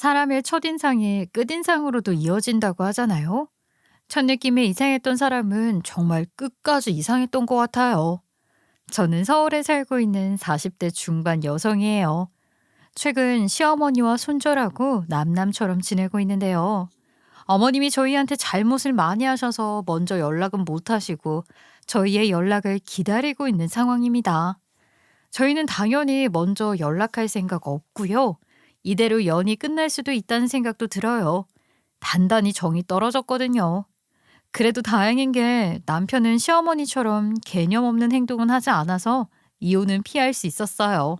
사람의 첫인상이 끝인상으로도 이어진다고 하잖아요. 첫 느낌에 이상했던 사람은 정말 끝까지 이상했던 것 같아요. 저는 서울에 살고 있는 40대 중반 여성이에요. 최근 시어머니와 손절하고 남남처럼 지내고 있는데요. 어머님이 저희한테 잘못을 많이 하셔서 먼저 연락은 못 하시고 저희의 연락을 기다리고 있는 상황입니다. 저희는 당연히 먼저 연락할 생각 없고요. 이대로 연이 끝날 수도 있다는 생각도 들어요. 단단히 정이 떨어졌거든요. 그래도 다행인 게 남편은 시어머니처럼 개념 없는 행동은 하지 않아서 이혼은 피할 수 있었어요.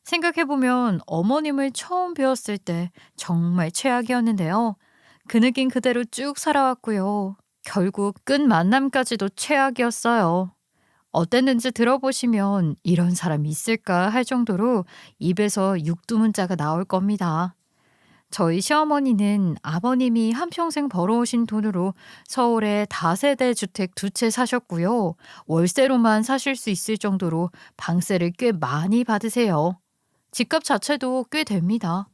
생각해보면 어머님을 처음 뵈었을 때 정말 최악이었는데요. 그 느낌 그대로 쭉 살아왔고요. 결국 끝 만남까지도 최악이었어요. 어땠는지 들어보시면 이런 사람이 있을까 할 정도로 입에서 육두문자가 나올 겁니다. 저희 시어머니는 아버님이 한평생 벌어오신 돈으로 서울에 다세대 주택 두 채 사셨고요. 월세로만 사실 수 있을 정도로 방세를 꽤 많이 받으세요. 집값 자체도 꽤 됩니다.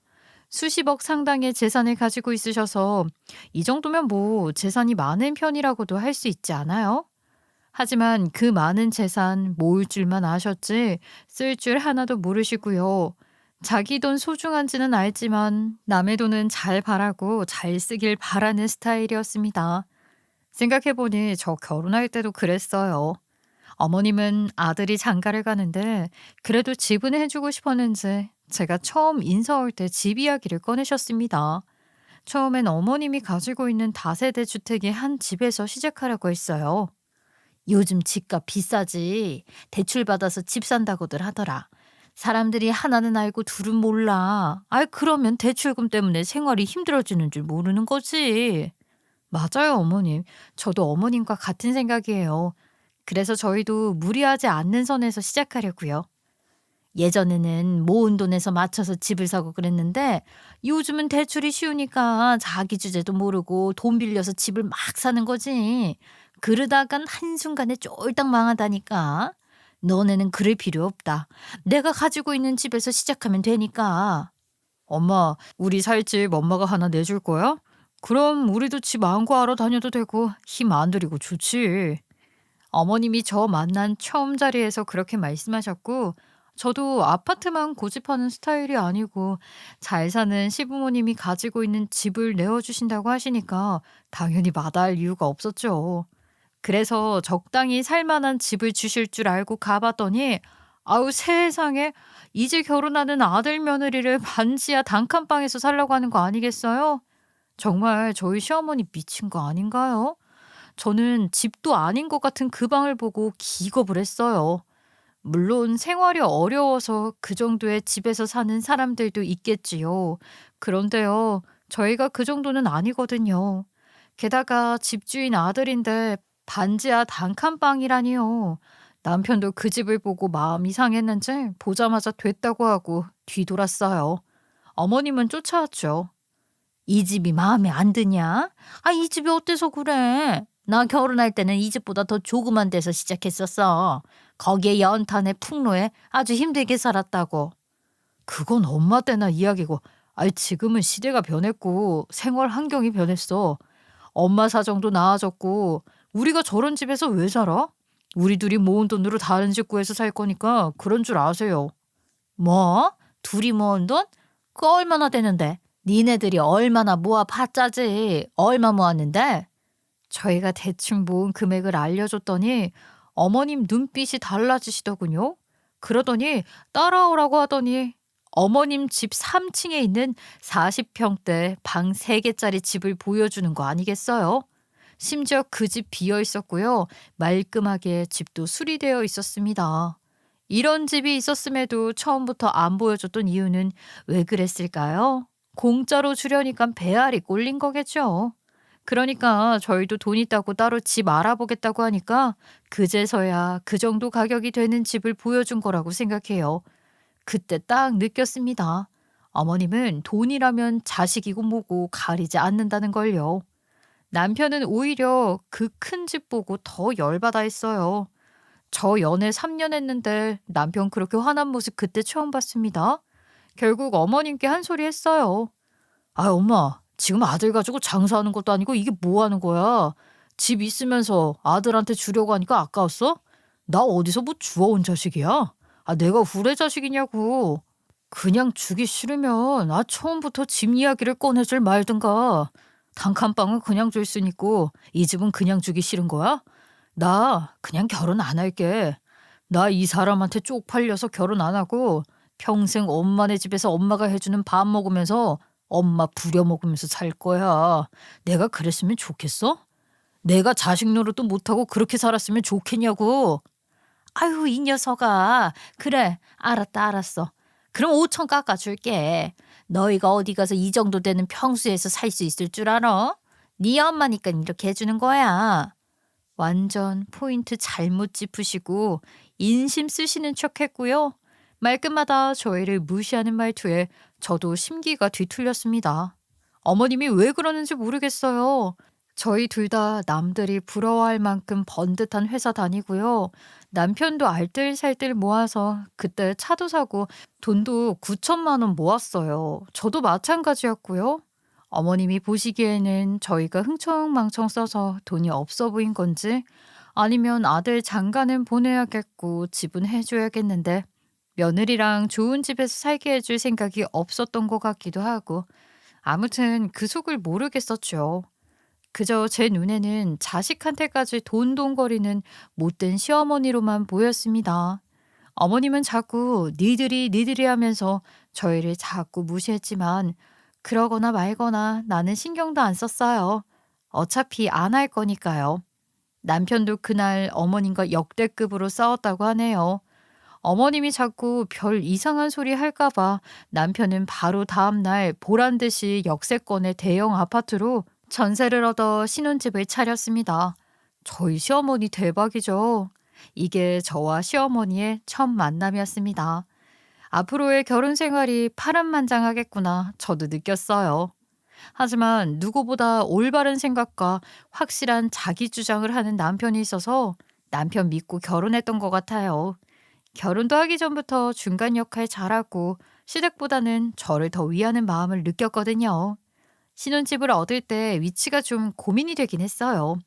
수십억 상당의 재산을 가지고 있으셔서 이 정도면 뭐 재산이 많은 편이라고도 할 수 있지 않아요? 하지만 그 많은 재산 모을 줄만 아셨지 쓸 줄 하나도 모르시고요. 자기 돈 소중한지는 알지만 남의 돈은 잘 바라고 잘 쓰길 바라는 스타일이었습니다. 생각해보니 저 결혼할 때도 그랬어요. 어머님은 아들이 장가를 가는데 그래도 집은 해주고 싶었는지 제가 처음 인사 올 때 집 이야기를 꺼내셨습니다. 처음엔 어머님이 가지고 있는 다세대 주택의 한 집에서 시작하라고 했어요. 요즘 집값 비싸지. 대출 받아서 집 산다고들 하더라. 사람들이 하나는 알고 둘은 몰라. 아이, 그러면 대출금 때문에 생활이 힘들어지는 줄 모르는 거지. 맞아요, 어머님. 저도 어머님과 같은 생각이에요. 그래서 저희도 무리하지 않는 선에서 시작하려고요. 예전에는 모은 돈에서 맞춰서 집을 사고 그랬는데 요즘은 대출이 쉬우니까 자기 주제도 모르고 돈 빌려서 집을 막 사는 거지. 그러다간 한순간에 쫄딱 망하다니까. 너네는 그럴 필요 없다. 내가 가지고 있는 집에서 시작하면 되니까. 엄마, 우리 살 집 엄마가 하나 내줄 거야? 그럼 우리도 집 안구하러 다녀도 되고 힘 안 들이고 좋지. 어머님이 저 만난 처음 자리에서 그렇게 말씀하셨고, 저도 아파트만 고집하는 스타일이 아니고 잘 사는 시부모님이 가지고 있는 집을 내어주신다고 하시니까 당연히 마다할 이유가 없었죠. 그래서 적당히 살 만한 집을 주실 줄 알고 가봤더니 아우 세상에, 이제 결혼하는 아들 며느리를 반지하 단칸방에서 살라고 하는 거 아니겠어요? 정말 저희 시어머니 미친 거 아닌가요? 저는 집도 아닌 것 같은 그 방을 보고 기겁을 했어요. 물론 생활이 어려워서 그 정도의 집에서 사는 사람들도 있겠지요. 그런데요, 저희가 그 정도는 아니거든요. 게다가 집주인 아들인데 반지하 단칸방이라니요. 남편도 그 집을 보고 마음이 상했는지 보자마자 됐다고 하고 뒤돌았어요. 어머님은 쫓아왔죠. 이 집이 마음에 안 드냐? 아, 이 집이 어때서 그래? 나 결혼할 때는 이 집보다 더 조그만 데서 시작했었어. 거기에 연탄에 풍로에 아주 힘들게 살았다고. 그건 엄마 때나 이야기고, 아이, 지금은 시대가 변했고 생활 환경이 변했어. 엄마 사정도 나아졌고 우리가 저런 집에서 왜 살아? 우리 둘이 모은 돈으로 다른 집 구해서 살 거니까 그런 줄 아세요. 뭐? 둘이 모은 돈? 그거 얼마나 되는데? 니네들이 얼마나 모아봤자지. 얼마 모았는데? 저희가 대충 모은 금액을 알려줬더니 어머님 눈빛이 달라지시더군요. 그러더니 따라오라고 하더니 어머님 집 3층에 있는 40평대 방 3개짜리 집을 보여주는 거 아니겠어요? 심지어 그 집 비어 있었고요. 말끔하게 집도 수리되어 있었습니다. 이런 집이 있었음에도 처음부터 안 보여줬던 이유는 왜 그랬을까요? 공짜로 주려니까 배알이 꼴린 거겠죠. 그러니까 저희도 돈 있다고 따로 집 알아보겠다고 하니까 그제서야 그 정도 가격이 되는 집을 보여준 거라고 생각해요. 그때 딱 느꼈습니다. 어머님은 돈이라면 자식이고 뭐고 가리지 않는다는 걸요. 남편은 오히려 그 큰 집 보고 더 열받아 했어요. 저 연애 3년 했는데 남편 그렇게 화난 모습 그때 처음 봤습니다. 결국 어머님께 한 소리 했어요. 아, 엄마, 지금 아들 가지고 장사하는 것도 아니고 이게 뭐 하는 거야? 집 있으면서 아들한테 주려고 하니까 아까웠어? 나 어디서 뭐 주워온 자식이야? 아, 내가 후레 자식이냐고. 그냥 주기 싫으면 처음부터 집 이야기를 꺼내줄 말든가. 단칸방은 그냥 줄 순 있고 이 집은 그냥 주기 싫은 거야? 나 그냥 결혼 안 할게. 나 이 사람한테 쪽팔려서 결혼 안 하고 평생 엄마네 집에서 엄마가 해주는 밥 먹으면서 엄마 부려먹으면서 살 거야. 내가 그랬으면 좋겠어? 내가 자식 노릇도 못하고 그렇게 살았으면 좋겠냐고. 아유, 이 녀석아. 그래, 알았다, 알았어. 그럼 5천 깎아줄게. 너희가 어디 가서 이 정도 되는 평수에서 살 수 있을 줄 알아? 네 엄마니까 이렇게 해주는 거야. 완전 포인트 잘못 짚으시고 인심 쓰시는 척했고요. 말끝마다 저희를 무시하는 말투에 저도 심기가 뒤틀렸습니다. 어머님이 왜 그러는지 모르겠어요. 저희 둘 다 남들이 부러워할 만큼 번듯한 회사 다니고요. 남편도 알뜰살뜰 모아서 그때 차도 사고 돈도 9천만 원 모았어요. 저도 마찬가지였고요. 어머님이 보시기에는 저희가 흥청망청 써서 돈이 없어 보인 건지 아니면 아들 장가는 보내야겠고 집은 해줘야겠는데 며느리랑 좋은 집에서 살게 해줄 생각이 없었던 것 같기도 하고 아무튼 그 속을 모르겠었죠. 그저 제 눈에는 자식한테까지 돈돈거리는 못된 시어머니로만 보였습니다. 어머님은 자꾸 니들이 하면서 저희를 자꾸 무시했지만 그러거나 말거나 나는 신경도 안 썼어요. 어차피 안 할 거니까요. 남편도 그날 어머님과 역대급으로 싸웠다고 하네요. 어머님이 자꾸 별 이상한 소리 할까봐 남편은 바로 다음날 보란 듯이 역세권의 대형 아파트로 전세를 얻어 신혼집을 차렸습니다. 저희 시어머니 대박이죠. 이게 저와 시어머니의 첫 만남이었습니다. 앞으로의 결혼 생활이 파란만장하겠구나 저도 느꼈어요. 하지만 누구보다 올바른 생각과 확실한 자기 주장을 하는 남편이 있어서 남편 믿고 결혼했던 것 같아요. 결혼도 하기 전부터 중간 역할 잘하고 시댁보다는 저를 더 위하는 마음을 느꼈거든요. 신혼집을 얻을 때 위치가 좀 고민이 되긴 했어요.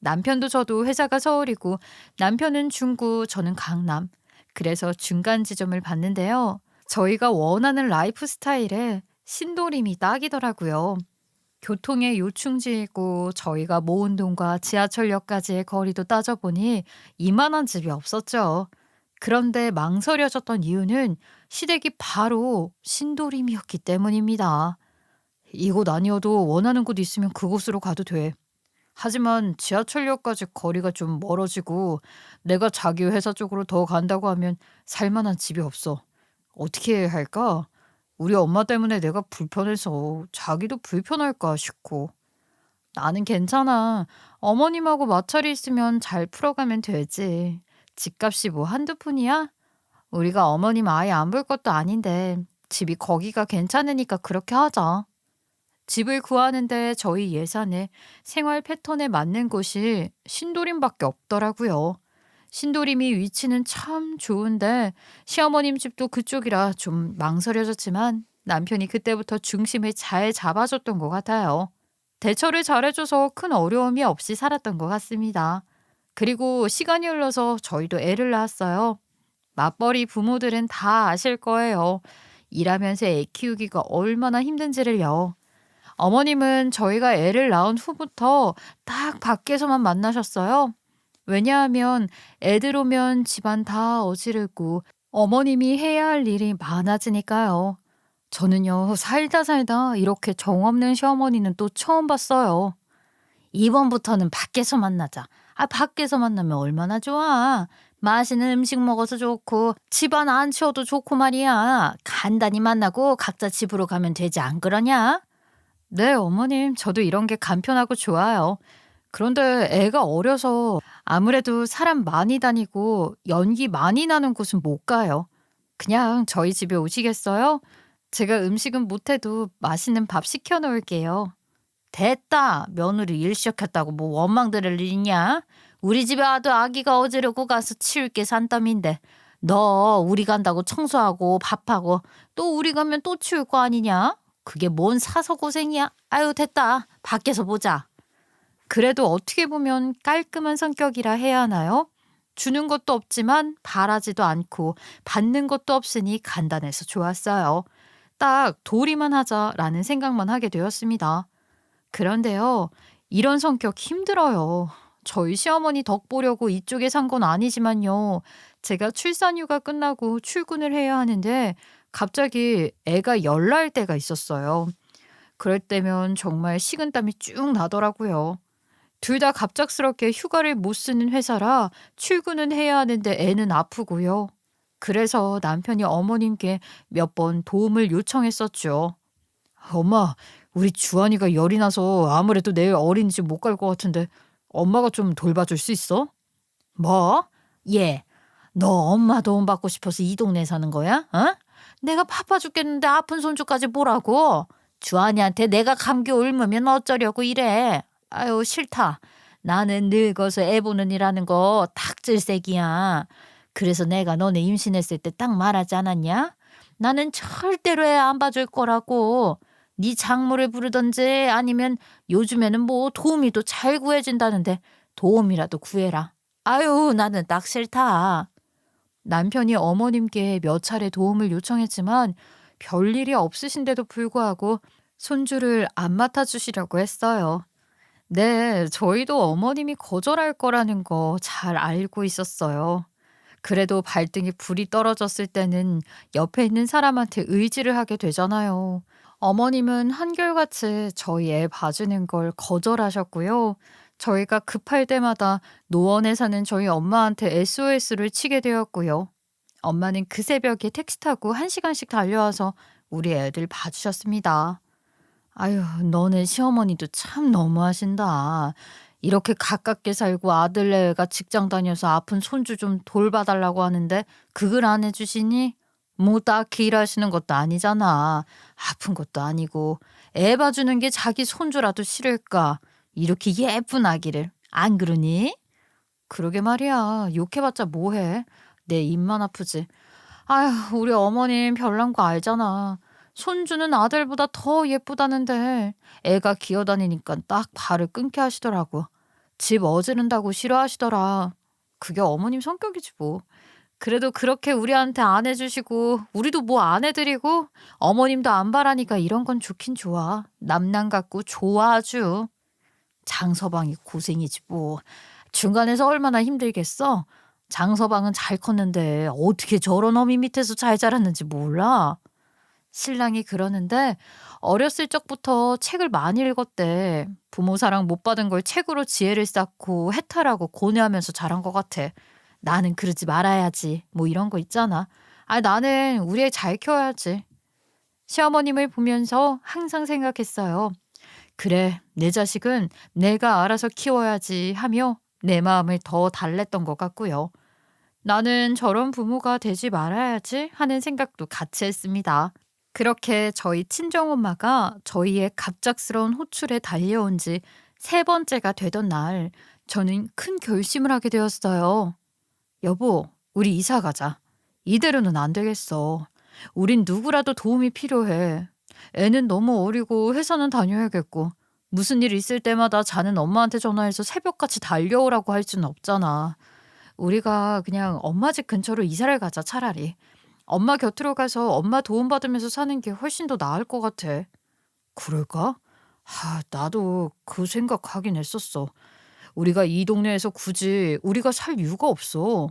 남편도 저도 회사가 서울이고 남편은 중구, 저는 강남. 그래서 중간 지점을 봤는데요. 저희가 원하는 라이프 스타일에 신도림이 딱이더라고요. 교통의 요충지이고 저희가 모은 돈과 지하철역까지의 거리도 따져보니 이만한 집이 없었죠. 그런데 망설여졌던 이유는 시댁이 바로 신도림이었기 때문입니다. 이곳 아니어도 원하는 곳 있으면 그곳으로 가도 돼. 하지만 지하철역까지 거리가 좀 멀어지고 내가 자기 회사 쪽으로 더 간다고 하면 살만한 집이 없어. 어떻게 해야 할까? 우리 엄마 때문에 내가 불편해서 자기도 불편할까 싶고. 나는 괜찮아. 어머님하고 마찰이 있으면 잘 풀어가면 되지. 집값이 뭐 한두 푼이야? 우리가 어머님 아예 안 볼 것도 아닌데 집이 거기가 괜찮으니까 그렇게 하자. 집을 구하는데 저희 예산에 생활 패턴에 맞는 곳이 신도림밖에 없더라고요. 신도림이 위치는 참 좋은데 시어머님 집도 그쪽이라 좀 망설여졌지만 남편이 그때부터 중심을 잘 잡아줬던 것 같아요. 대처를 잘해줘서 큰 어려움이 없이 살았던 것 같습니다. 그리고 시간이 흘러서 저희도 애를 낳았어요. 맞벌이 부모들은 다 아실 거예요. 일하면서 애 키우기가 얼마나 힘든지를요. 어머님은 저희가 애를 낳은 후부터 딱 밖에서만 만나셨어요. 왜냐하면 애들 오면 집안 다 어지르고 어머님이 해야 할 일이 많아지니까요. 저는요, 살다 살다 이렇게 정없는 시어머니는 또 처음 봤어요. 이번부터는 밖에서 만나자. 아, 밖에서 만나면 얼마나 좋아. 맛있는 음식 먹어서 좋고 집안 안 치워도 좋고 말이야. 간단히 만나고 각자 집으로 가면 되지 안 그러냐? 네, 어머님. 저도 이런 게 간편하고 좋아요. 그런데 애가 어려서 아무래도 사람 많이 다니고 연기 많이 나는 곳은 못 가요. 그냥 저희 집에 오시겠어요? 제가 음식은 못해도 맛있는 밥 시켜 놓을게요. 됐다. 며느리 일 시작했다고 뭐 원망 들을 일이냐? 우리 집에 아도 아기가 어지르고 가서 치울 게 산더미인데 너 우리 간다고 청소하고 밥하고 또 우리 가면 또 치울 거 아니냐? 그게 뭔 사서 고생이야? 아유, 됐다. 밖에서 보자. 그래도 어떻게 보면 깔끔한 성격이라 해야 하나요? 주는 것도 없지만 바라지도 않고 받는 것도 없으니 간단해서 좋았어요. 딱 도리만 하자라는 생각만 하게 되었습니다. 그런데요, 이런 성격 힘들어요. 저희 시어머니 덕 보려고 이쪽에 산 건 아니지만요. 제가 출산휴가 끝나고 출근을 해야 하는데 갑자기 애가 열날 때가 있었어요. 그럴 때면 정말 식은땀이 쭉 나더라고요. 둘 다 갑작스럽게 휴가를 못 쓰는 회사라 출근은 해야 하는데 애는 아프고요. 그래서 남편이 어머님께 몇 번 도움을 요청했었죠. 엄마, 우리 주한이가 열이 나서 아무래도 내일 어린이집 못 갈 것 같은데 엄마가 좀 돌봐줄 수 있어? 뭐? 얘, 너 엄마 도움 받고 싶어서 이 동네에 사는 거야? 어? 내가 바빠 죽겠는데 아픈 손주까지 보라고? 주한이한테 내가 감기 옮으면 어쩌려고 이래? 아유, 싫다. 나는 늙어서 애 보는 일하는 거 탁질색이야. 그래서 내가 너네 임신했을 때 딱 말하지 않았냐? 나는 절대로 애 안 봐줄 거라고. 네 장모를 부르던지 아니면 요즘에는 뭐 도우미도 잘 구해진다는데 도우미라도 구해라. 아유, 나는 딱 싫다. 남편이 어머님께 몇 차례 도움을 요청했지만 별일이 없으신데도 불구하고 손주를 안 맡아주시려고 했어요. 네, 저희도 어머님이 거절할 거라는 거 잘 알고 있었어요. 그래도 발등에 불이 떨어졌을 때는 옆에 있는 사람한테 의지를 하게 되잖아요. 어머님은 한결같이 저희 애 봐주는 걸 거절하셨고요. 저희가 급할 때마다 노원에 사는 저희 엄마한테 SOS를 치게 되었고요. 엄마는 그 새벽에 택시 타고 1시간씩 달려와서 우리 애들 봐주셨습니다. 아유, 너네 시어머니도 참 너무하신다. 이렇게 가깝게 살고 아들네가 직장 다녀서 아픈 손주 좀 돌봐달라고 하는데 그걸 안 해주시니? 뭐 딱히 일하시는 것도 아니잖아. 아픈 것도 아니고 애 봐주는 게 자기 손주라도 싫을까? 이렇게 예쁜 아기를. 안 그러니? 그러게 말이야. 욕해봤자 뭐해. 내 입만 아프지. 아휴, 우리 어머님 별난 거 알잖아. 손주는 아들보다 더 예쁘다는데 애가 기어다니니까 딱 발을 끊게 하시더라고. 집 어지른다고 싫어하시더라. 그게 어머님 성격이지 뭐. 그래도 그렇게 우리한테 안 해주시고 우리도 뭐 안 해드리고 어머님도 안 바라니까 이런 건 좋긴 좋아. 남남 같고 좋아 아주. 장서방이 고생이지 뭐. 중간에서 얼마나 힘들겠어? 장서방은 잘 컸는데 어떻게 저런 어미 밑에서 잘 자랐는지 몰라. 신랑이 그러는데 어렸을 적부터 책을 많이 읽었대. 부모 사랑 못 받은 걸 책으로 지혜를 쌓고 해탈하고 고뇌하면서 자란 것 같아. 나는 그러지 말아야지. 뭐 이런 거 있잖아. 아, 나는 우리 애 잘 키워야지. 시어머님을 보면서 항상 생각했어요. 그래, 내 자식은 내가 알아서 키워야지 하며 내 마음을 더 달랬던 것 같고요. 나는 저런 부모가 되지 말아야지 하는 생각도 같이 했습니다. 그렇게 저희 친정엄마가 저희의 갑작스러운 호출에 달려온 지 3번째가 되던 날, 저는 큰 결심을 하게 되었어요. 여보, 우리 이사 가자. 이대로는 안 되겠어. 우린 누구라도 도움이 필요해. 애는 너무 어리고 회사는 다녀야겠고, 무슨 일 있을 때마다 자는 엄마한테 전화해서 새벽같이 달려오라고 할 수는 없잖아. 우리가 그냥 엄마 집 근처로 이사를 가자, 차라리. 엄마 곁으로 가서 엄마 도움받으면서 사는 게 훨씬 더 나을 것 같아. 그럴까? 나도 그 생각하긴 했었어. 우리가 이 동네에서 굳이 우리가 살 이유가 없어.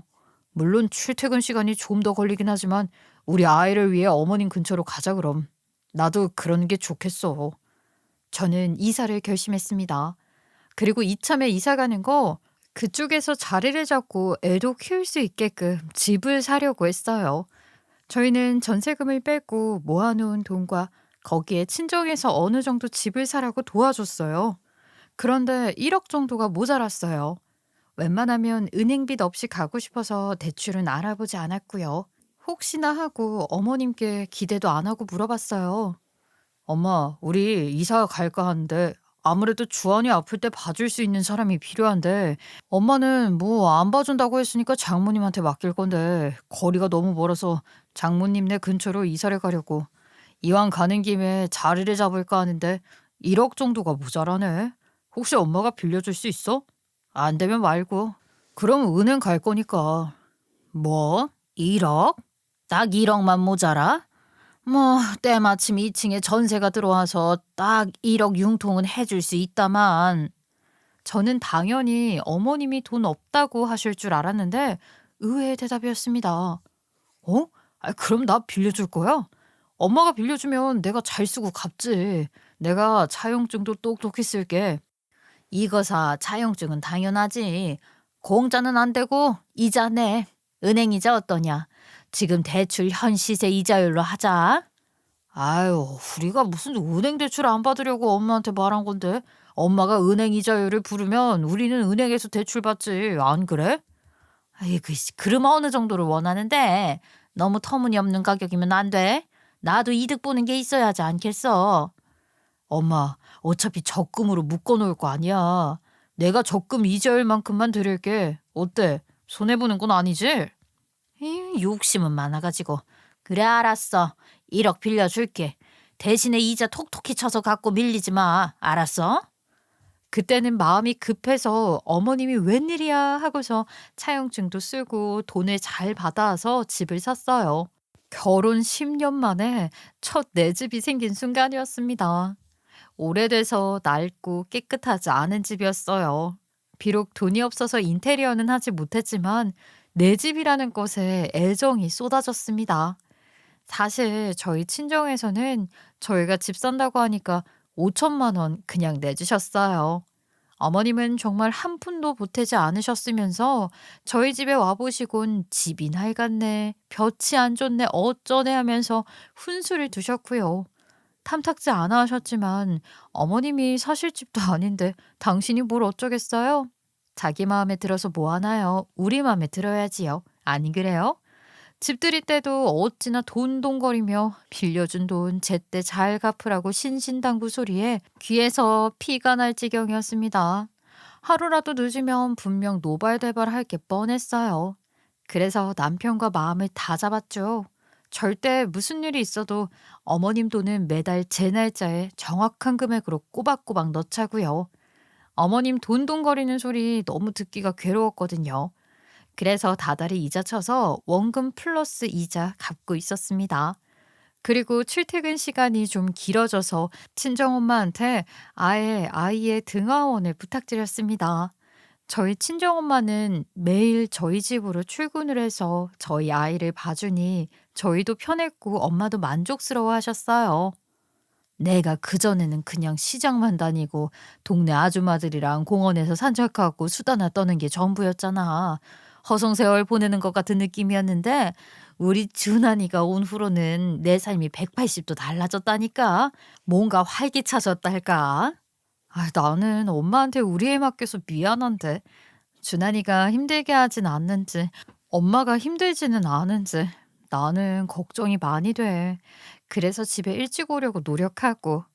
물론 출퇴근 시간이 좀 더 걸리긴 하지만 우리 아이를 위해 어머님 근처로 가자 그럼. 나도 그런 게 좋겠어. 저는 이사를 결심했습니다. 그리고 이참에 이사 가는 거 그쪽에서 자리를 잡고 애도 키울 수 있게끔 집을 사려고 했어요. 저희는 전세금을 빼고 모아놓은 돈과 거기에 친정에서 어느 정도 집을 사라고 도와줬어요. 그런데 1억 정도가 모자랐어요. 웬만하면 은행빚 없이 가고 싶어서 대출은 알아보지 않았고요. 혹시나 하고 어머님께 기대도 안 하고 물어봤어요. 엄마, 우리 이사 갈까 하는데 아무래도 주한이 아플 때 봐줄 수 있는 사람이 필요한데 엄마는 뭐 안 봐준다고 했으니까 장모님한테 맡길 건데 거리가 너무 멀어서 장모님네 근처로 이사를 가려고. 이왕 가는 김에 자리를 잡을까 하는데 1억 정도가 모자라네. 혹시 엄마가 빌려줄 수 있어? 안 되면 말고. 그럼 은행 갈 거니까. 뭐? 1억? 딱 1억만 모자라? 뭐 때마침 2층에 전세가 들어와서 딱 1억 융통은 해줄 수 있다만. 저는 당연히 어머님이 돈 없다고 하실 줄 알았는데 의외의 대답이었습니다. 어? 그럼 나 빌려줄 거야? 엄마가 빌려주면 내가 잘 쓰고 갚지. 내가 차용증도 똑똑히 쓸게. 이거 사, 차용증은 당연하지. 공짜는 안 되고 이자 내. 은행 이자 어떠냐? 지금 대출 현 시세 이자율로 하자. 아유, 우리가 무슨 은행 대출 안 받으려고 엄마한테 말한 건데. 엄마가 은행 이자율을 부르면 우리는 은행에서 대출 받지. 안 그래? 아이고, 그럼 어느 정도를 원하는데? 너무 터무니없는 가격이면 안 돼. 나도 이득 보는 게 있어야 하지 않겠어. 엄마, 어차피 적금으로 묶어놓을 거 아니야. 내가 적금 이자율만큼만 드릴게. 어때? 손해보는 건 아니지? 욕심은 많아가지고. 그래, 알았어. 1억 빌려줄게. 대신에 이자 톡톡히 쳐서 갖고 밀리지 마. 알았어? 그때는 마음이 급해서 어머님이 웬일이야 하고서 차용증도 쓰고 돈을 잘 받아서 집을 샀어요. 결혼 10년 만에 첫 내 집이 생긴 순간이었습니다. 오래돼서 낡고 깨끗하지 않은 집이었어요. 비록 돈이 없어서 인테리어는 하지 못했지만 내 집이라는 것에 애정이 쏟아졌습니다. 사실 저희 친정에서는 저희가 집 산다고 하니까 5천만 원 그냥 내주셨어요. 어머님은 정말 한 푼도 보태지 않으셨으면서 저희 집에 와보시곤 집이 낡았네, 볕이 안 좋네, 어쩌네 하면서 훈수를 두셨고요. 탐탁지 않아 하셨지만 어머님이 사실 집도 아닌데 당신이 뭘 어쩌겠어요? 자기 마음에 들어서 뭐 하나요? 우리 마음에 들어야지요. 아니 그래요? 집들이 때도 어찌나 돈돈거리며 빌려준 돈 제때 잘 갚으라고 신신당부 소리에 귀에서 피가 날 지경이었습니다. 하루라도 늦으면 분명 노발대발할 게 뻔했어요. 그래서 남편과 마음을 다 잡았죠. 절대 무슨 일이 있어도 어머님 돈은 매달 제 날짜에 정확한 금액으로 꼬박꼬박 넣자고요. 어머님 돈돈거리는 소리 너무 듣기가 괴로웠거든요. 그래서 다달이 이자 쳐서 원금 플러스 이자 갚고 있었습니다. 그리고 출퇴근 시간이 좀 길어져서 친정엄마한테 아예 아이의 등하원을 부탁드렸습니다. 저희 친정엄마는 매일 저희 집으로 출근을 해서 저희 아이를 봐주니 저희도 편했고 엄마도 만족스러워 하셨어요. 내가 그전에는 그냥 시장만 다니고 동네 아줌마들이랑 공원에서 산책하고 수다나 떠는 게 전부였잖아. 허송세월 보내는 것 같은 느낌이었는데 우리 준환이가 온 후로는 내 삶이 180도 달라졌다니까. 뭔가 활기차졌다 할까? 나는 엄마한테 우리 애 맡겨서 미안한데 준환이가 힘들게 하진 않는지 엄마가 힘들지는 않은지 나는 걱정이 많이 돼. 그래서 집에 일찍 오려고 노력하고.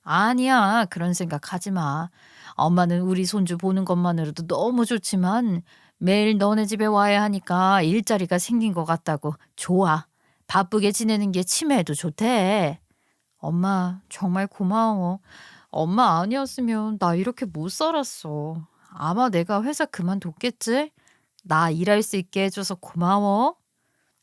아니야, 그런 생각 하지 마. 엄마는 우리 손주 보는 것만으로도 너무 좋지만 매일 너네 집에 와야 하니까 일자리가 생긴 것 같다고. 좋아. 바쁘게 지내는 게 치매에도 좋대. 엄마, 정말 고마워. 엄마 아니었으면 나 이렇게 못 살았어. 아마 내가 회사 그만뒀겠지? 나 일할 수 있게 해줘서 고마워.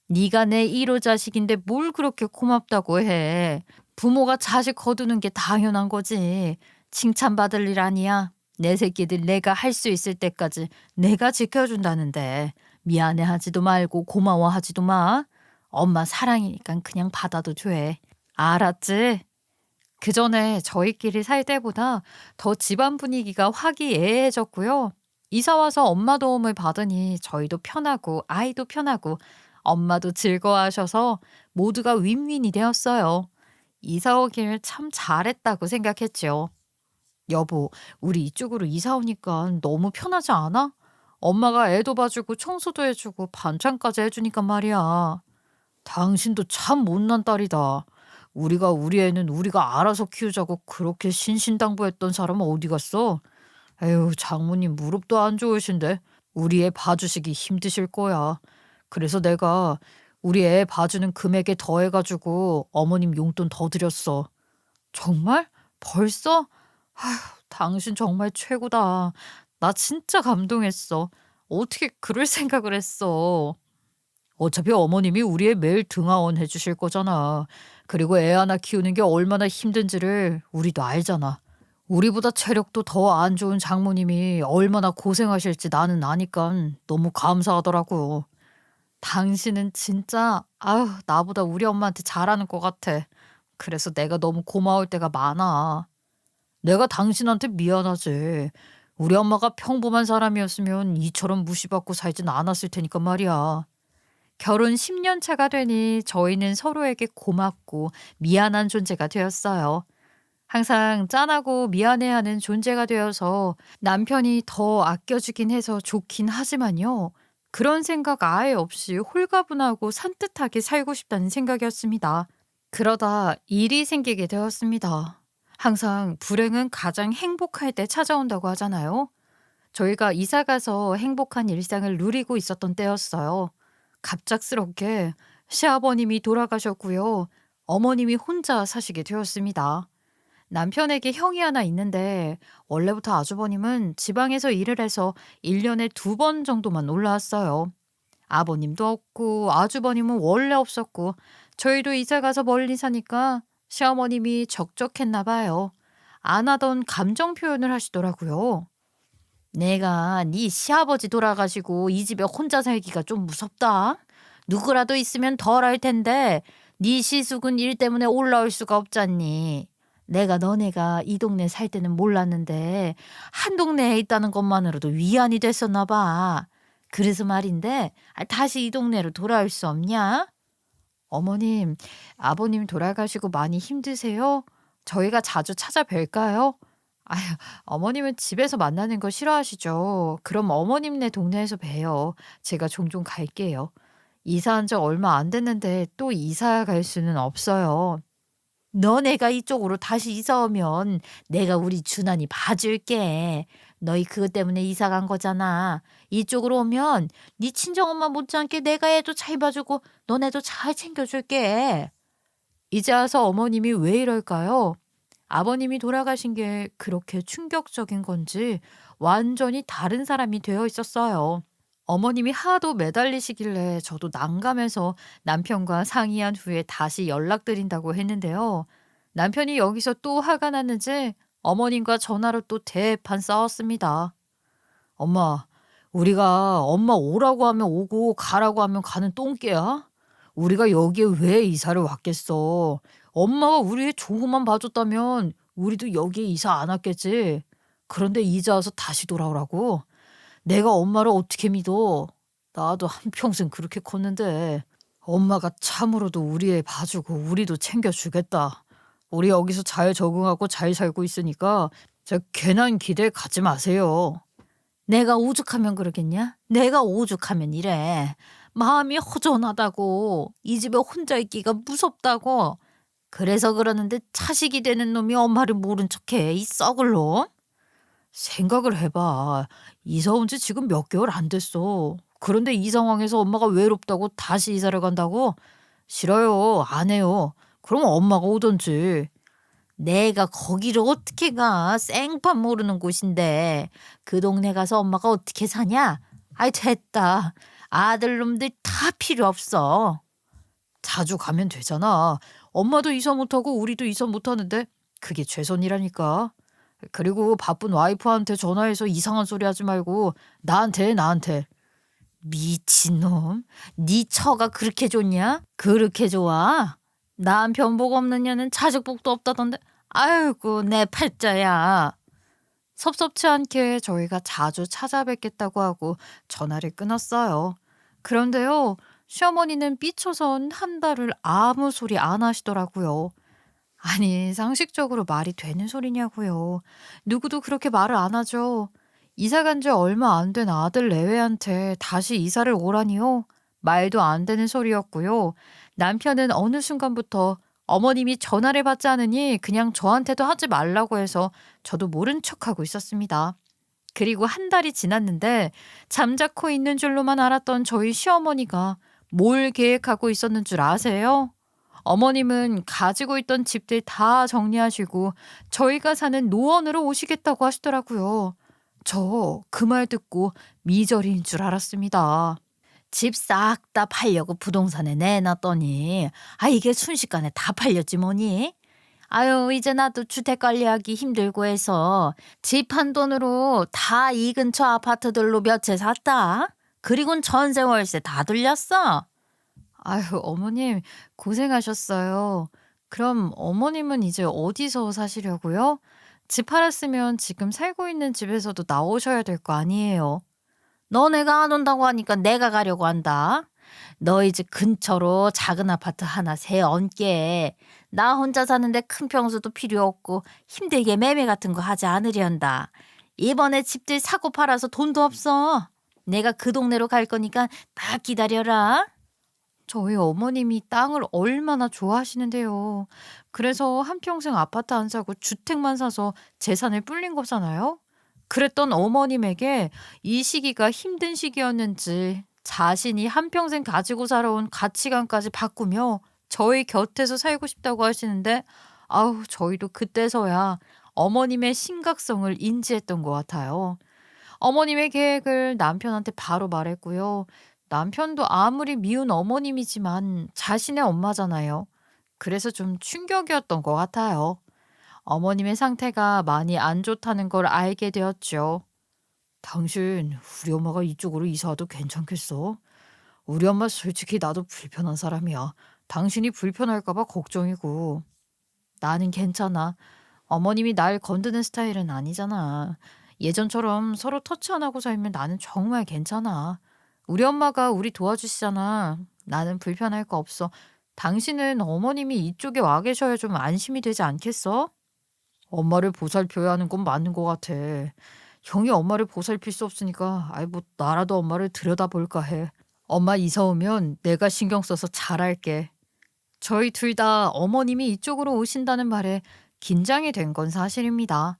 네가 내 1호 자식인데 뭘 그렇게 고맙다고 해. 부모가 자식 거두는 게 당연한 거지. 칭찬받을 일 아니야. 내 새끼들 내가 할 수 있을 때까지 내가 지켜준다는데 미안해하지도 말고 고마워하지도 마. 엄마 사랑이니까 그냥 받아도 돼. 알았지? 그 전에 저희끼리 살 때보다 더 집안 분위기가 화기애애해졌고요. 이사 와서 엄마 도움을 받으니 저희도 편하고 아이도 편하고 엄마도 즐거워하셔서 모두가 윈윈이 되었어요. 이사 오길 참 잘했다고 생각했죠. 여보, 우리 이쪽으로 이사 오니까 너무 편하지 않아? 엄마가 애도 봐주고 청소도 해주고 반찬까지 해주니까 말이야. 당신도 참 못난 딸이다. 우리 애는 우리가 알아서 키우자고 그렇게 신신당부했던 사람은 어디 갔어? 에휴, 장모님 무릎도 안 좋으신데 우리 애 봐주시기 힘드실 거야. 그래서 내가 우리 애 봐주는 금액에 더해가지고 어머님 용돈 더 드렸어. 정말? 벌써? 아휴, 당신 정말 최고다. 나 진짜 감동했어. 어떻게 그럴 생각을 했어? 어차피 어머님이 우리 애 매일 등하원 해주실 거잖아. 그리고 애 하나 키우는 게 얼마나 힘든지를 우리도 알잖아. 우리보다 체력도 더 안 좋은 장모님이 얼마나 고생하실지 나는 아니까 너무 감사하더라고. 당신은 진짜 아유 나보다 우리 엄마한테 잘하는 것 같아. 그래서 내가 너무 고마울 때가 많아. 내가 당신한테 미안하지. 우리 엄마가 평범한 사람이었으면 이처럼 무시받고 살진 않았을 테니까 말이야. 결혼 10년 차가 되니 저희는 서로에게 고맙고 미안한 존재가 되었어요. 항상 짠하고 미안해하는 존재가 되어서 남편이 더 아껴주긴 해서 좋긴 하지만요. 그런 생각 아예 없이 홀가분하고 산뜻하게 살고 싶다는 생각이었습니다. 그러다 일이 생기게 되었습니다. 항상 불행은 가장 행복할 때 찾아온다고 하잖아요. 저희가 이사 가서 행복한 일상을 누리고 있었던 때였어요. 갑작스럽게 시아버님이 돌아가셨고요. 어머님이 혼자 사시게 되었습니다. 남편에게 형이 하나 있는데 원래부터 아주버님은 지방에서 일을 해서 1년에 2번 정도만 올라왔어요. 아버님도 없고 아주버님은 원래 없었고 저희도 이사 가서 멀리 사니까 시어머님이 적적했나 봐요. 안 하던 감정 표현을 하시더라고요. 내가 네 시아버지 돌아가시고 이 집에 혼자 살기가 좀 무섭다. 누구라도 있으면 덜 할 텐데 네 시숙은 일 때문에 올라올 수가 없잖니. 내가 너네가 이 동네 살 때는 몰랐는데 한 동네에 있다는 것만으로도 위안이 됐었나 봐. 그래서 말인데 다시 이 동네로 돌아올 수 없냐? 어머님, 아버님 돌아가시고 많이 힘드세요? 저희가 자주 찾아뵐까요? 아휴, 어머님은 집에서 만나는 거 싫어하시죠? 그럼 어머님네 동네에서 봬요. 제가 종종 갈게요. 이사한 지 얼마 안 됐는데 또 이사 갈 수는 없어요. 너네가 이쪽으로 다시 이사 오면 내가 우리 준환이 봐줄게. 너희 그것 때문에 이사 간 거잖아. 이쪽으로 오면 네 친정엄마 못지않게 내가 애도 잘 봐주고 너네도 잘 챙겨줄게. 이제 와서 어머님이 왜 이럴까요? 아버님이 돌아가신 게 그렇게 충격적인 건지 완전히 다른 사람이 되어 있었어요. 어머님이 하도 매달리시길래 저도 난감해서 남편과 상의한 후에 다시 연락드린다고 했는데요. 남편이 여기서 또 화가 났는지 어머님과 전화로 또 대판 싸웠습니다. 엄마, 우리가 엄마 오라고 하면 오고 가라고 하면 가는 똥개야? 우리가 여기에 왜 이사를 왔겠어? 엄마가 우리 조금만 봐줬다면 우리도 여기에 이사 안 왔겠지. 그런데 이제 와서 다시 돌아오라고? 내가 엄마를 어떻게 믿어? 나도 한평생 그렇게 컸는데 엄마가 참으로도 우리 애 봐주고 우리도 챙겨주겠다. 우리 여기서 잘 적응하고 잘 살고 있으니까 저 괜한 기대 갖지 마세요. 내가 오죽하면 그러겠냐? 내가 오죽하면 이래. 마음이 허전하다고. 이 집에 혼자 있기가 무섭다고. 그래서 그러는데 차식이 되는 놈이 엄마를 모른 척해. 이 썩을 놈. 생각을 해봐. 이사 온 지 지금 몇 개월 안 됐어. 그런데 이 상황에서 엄마가 외롭다고 다시 이사를 간다고? 싫어요. 안 해요. 그럼 엄마가 오던지. 내가 거기를 어떻게 가? 생판 모르는 곳인데. 그 동네 가서 엄마가 어떻게 사냐? 아이 됐다. 아들놈들 다 필요 없어. 자주 가면 되잖아. 엄마도 이사 못하고 우리도 이사 못하는데 그게 최선이라니까. 그리고 바쁜 와이프한테 전화해서 이상한 소리 하지 말고 나한테. 미친놈. 네 처가 그렇게 좋냐? 그렇게 좋아? 남편 복 없는 년은 자식 복도 없다던데. 아이고 내 팔자야. 섭섭치 않게 저희가 자주 찾아뵙겠다고 하고 전화를 끊었어요. 그런데요, 시어머니는 삐쳐선 한 달을 아무 소리 안 하시더라고요. 아니, 상식적으로 말이 되는 소리냐고요. 누구도 그렇게 말을 안 하죠. 이사 간 지 얼마 안 된 아들 내외한테 다시 이사를 오라니요. 말도 안 되는 소리였고요. 남편은 어느 순간부터 어머님이 전화를 받지 않으니 그냥 저한테도 하지 말라고 해서 저도 모른 척하고 있었습니다. 그리고 한 달이 지났는데 잠자코 있는 줄로만 알았던 저희 시어머니가 뭘 계획하고 있었는 줄 아세요? 어머님은 가지고 있던 집들 다 정리하시고 저희가 사는 노원으로 오시겠다고 하시더라고요. 저 그 말 듣고 미저리인 줄 알았습니다. 집 싹 다 팔려고 부동산에 내놨더니 이게 순식간에 다 팔렸지 뭐니? 아유 이제 나도 주택 관리하기 힘들고 해서 집 한 돈으로 다 이 근처 아파트들로 몇 채 샀다. 그리곤 전세 월세 다 돌렸어. 아유 어머님 고생하셨어요. 그럼 어머님은 이제 어디서 사시려고요? 집 팔았으면 지금 살고 있는 집에서도 나오셔야 될 거 아니에요. 너네가 안 온다고 하니까 내가 가려고 한다. 너희 집 근처로 작은 아파트 하나 새 얹게. 나 혼자 사는데 큰 평수도 필요 없고 힘들게 매매 같은 거 하지 않으련다. 이번에 집들 사고 팔아서 돈도 없어. 내가 그 동네로 갈 거니까 딱 기다려라. 저희 어머님이 땅을 얼마나 좋아하시는데요. 그래서 한평생 아파트 안 사고 주택만 사서 재산을 불린 거잖아요. 그랬던 어머님에게 이 시기가 힘든 시기였는지 자신이 한평생 가지고 살아온 가치관까지 바꾸며 저희 곁에서 살고 싶다고 하시는데 아우 저희도 그때서야 어머님의 심각성을 인지했던 것 같아요. 어머님의 계획을 남편한테 바로 말했고요. 남편도 아무리 미운 어머님이지만 자신의 엄마잖아요. 그래서 좀 충격이었던 것 같아요. 어머님의 상태가 많이 안 좋다는 걸 알게 되었죠. 당신, 우리 엄마가 이쪽으로 이사 와도 괜찮겠어? 우리 엄마 솔직히 나도 불편한 사람이야. 당신이 불편할까봐 걱정이고. 나는 괜찮아. 어머님이 날 건드는 스타일은 아니잖아. 예전처럼 서로 터치 안 하고 살면 나는 정말 괜찮아. 우리 엄마가 우리 도와주시잖아. 나는 불편할 거 없어. 당신은 어머님이 이쪽에 와 계셔야 좀 안심이 되지 않겠어? 엄마를 보살펴야 하는 건 맞는 것 같아. 형이 엄마를 보살필 수 없으니까 아이 뭐 나라도 엄마를 들여다볼까 해. 엄마 이사 오면 내가 신경 써서 잘할게. 저희 둘 다 어머님이 이쪽으로 오신다는 말에 긴장이 된 건 사실입니다.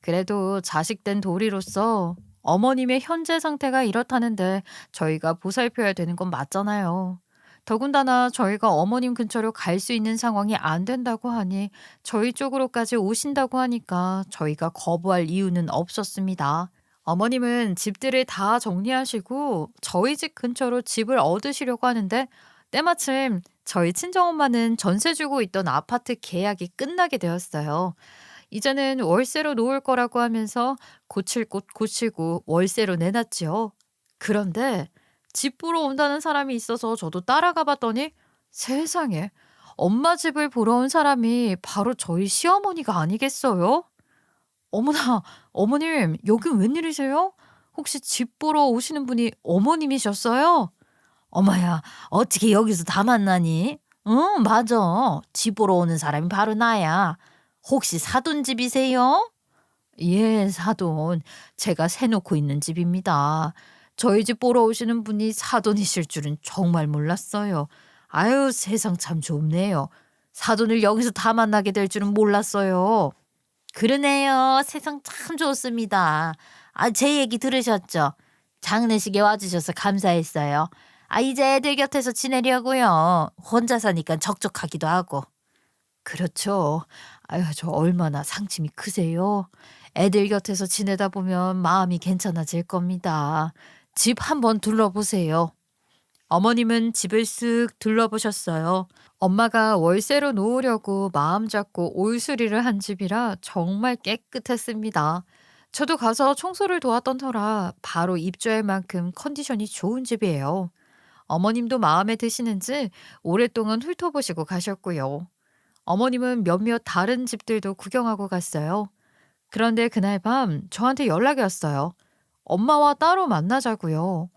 그래도 자식된 도리로서 어머님의 현재 상태가 이렇다는데 저희가 보살펴야 되는 건 맞잖아요. 더군다나 저희가 어머님 근처로 갈 수 있는 상황이 안 된다고 하니 저희 쪽으로까지 오신다고 하니까 저희가 거부할 이유는 없었습니다. 어머님은 집들을 다 정리하시고 저희 집 근처로 집을 얻으시려고 하는데 때마침 저희 친정엄마는 전세 주고 있던 아파트 계약이 끝나게 되었어요. 이제는 월세로 놓을 거라고 하면서 고칠 곳 고치고 월세로 내놨지요. 그런데 집 보러 온다는 사람이 있어서 저도 따라가 봤더니 세상에 엄마 집을 보러 온 사람이 바로 저희 시어머니가 아니겠어요? 어머나, 어머님, 여긴 웬일이세요? 혹시 집 보러 오시는 분이 어머님이셨어요? 어머야, 어떻게 여기서 다 만나니? 응, 맞아. 집 보러 오는 사람이 바로 나야. 혹시 사돈 집이세요? 예, 사돈. 제가 세놓고 있는 집입니다. 저희 집 보러 오시는 분이 사돈이실 줄은 정말 몰랐어요. 아유, 세상 참 좁네요. 사돈을 여기서 다 만나게 될 줄은 몰랐어요. 그러네요. 세상 참 좋습니다. 제 얘기 들으셨죠? 장례식에 와주셔서 감사했어요. 이제 애들 곁에서 지내려고요. 혼자 사니까 적적하기도 하고. 그렇죠. 아유, 저 얼마나 상심이 크세요. 애들 곁에서 지내다 보면 마음이 괜찮아질 겁니다. 집 한번 둘러보세요. 어머님은 집을 쓱 둘러보셨어요. 엄마가 월세로 놓으려고 마음 잡고 올수리를 한 집이라 정말 깨끗했습니다. 저도 가서 청소를 도왔던 터라 바로 입주할 만큼 컨디션이 좋은 집이에요. 어머님도 마음에 드시는지 오랫동안 훑어보시고 가셨고요. 어머님은 몇몇 다른 집들도 구경하고 갔어요. 그런데 그날 밤 저한테 연락이 왔어요. 엄마와 따로 만나자고요.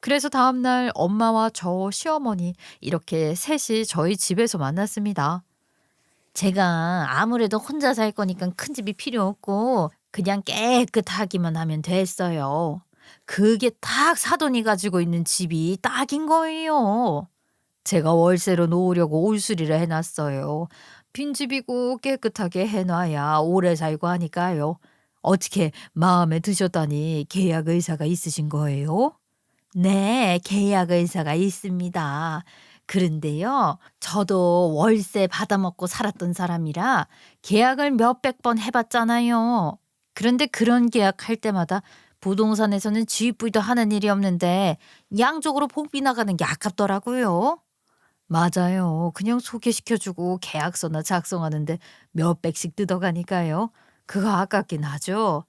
그래서 다음날 엄마와 저 시어머니 이렇게 셋이 저희 집에서 만났습니다. 제가 아무래도 혼자 살 거니까 큰 집이 필요 없고 그냥 깨끗하기만 하면 됐어요. 그게 딱 사돈이 가지고 있는 집이 딱인 거예요. 제가 월세로 놓으려고 올수리를 해놨어요. 빈집이고 깨끗하게 해놔야 오래 살고 하니까요. 어떻게 마음에 드셨다니 계약 의사가 있으신 거예요? 네, 계약 의사가 있습니다. 그런데요, 저도 월세 받아먹고 살았던 사람이라 계약을 몇백 번 해봤잖아요. 그런데 그런 계약할 때마다 부동산에서는 쥐뿔도 하는 일이 없는데 양쪽으로 복비 나가는 게 아깝더라고요. 맞아요. 그냥 소개시켜주고 계약서나 작성하는데 몇백씩 뜯어가니까요. 그거 아깝긴 하죠.